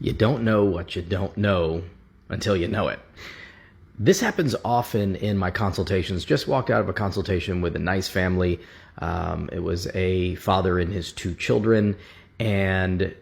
You don't know what you don't know until you know it. This happens often in my consultations. Just walked out of a consultation with a nice family. It was a father and his two children, and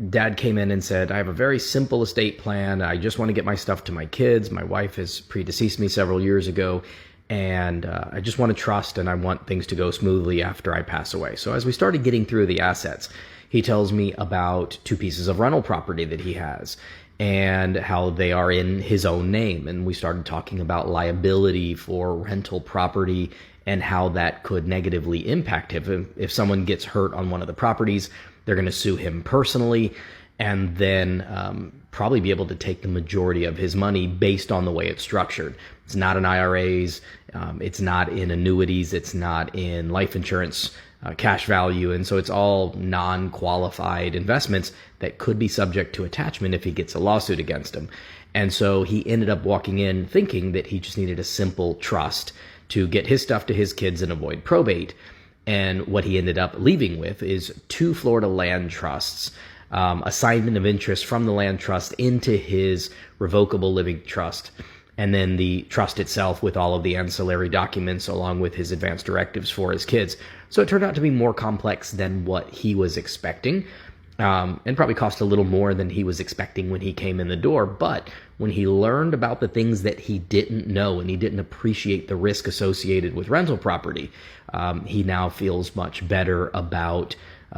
dad came in and said, I have a very simple estate plan. I just want to get my stuff to my kids. My wife has predeceased me several years ago, and I just want to trust, and I want things to go smoothly after I pass away. So as we started getting through the assets, he tells me about two pieces of rental property that he has and how they are in his own name. And we started talking about liability for rental property and how that could negatively impact him. If someone gets hurt on one of the properties, they're going to sue him personally and then probably be able to take the majority of his money based on the way it's structured. It's not in IRAs, it's not in annuities, it's not in life insurance, cash value, and so it's all non-qualified investments that could be subject to attachment if he gets a lawsuit against him. And so he ended up walking in thinking that he just needed a simple trust to get his stuff to his kids and avoid probate. And what he ended up leaving with is two Florida land trusts, assignment of interest from the land trust into his revocable living trust, and then the trust itself with all of the ancillary documents along with his advance directives for his kids. So it turned out to be more complex than what he was expecting, and probably cost a little more than he was expecting when he came in the door. But when he learned about the things that he didn't know and he didn't appreciate the risk associated with rental property, he now feels much better about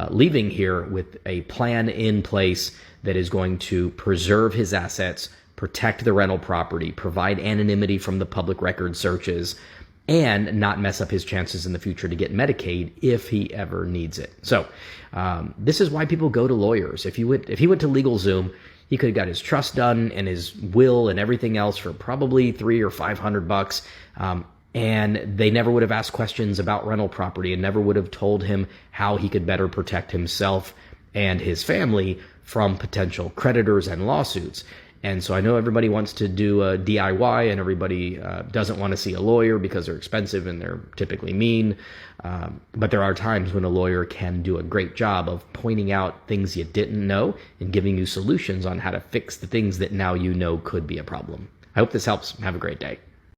leaving here with a plan in place that is going to preserve his assets, protect the rental property, provide anonymity from the public record searches, and not mess up his chances in the future to get Medicaid if he ever needs it. So this is why people go to lawyers. If he went to LegalZoom, he could have got his trust done and his will and everything else for probably $300 or $500. And they never would have asked questions about rental property and never would have told him how he could better protect himself and his family from potential creditors and lawsuits. And so I know everybody wants to do a DIY and everybody doesn't want to see a lawyer because they're expensive and they're typically mean. But there are times when a lawyer can do a great job of pointing out things you didn't know and giving you solutions on how to fix the things that now you know could be a problem. I hope this helps. Have a great day.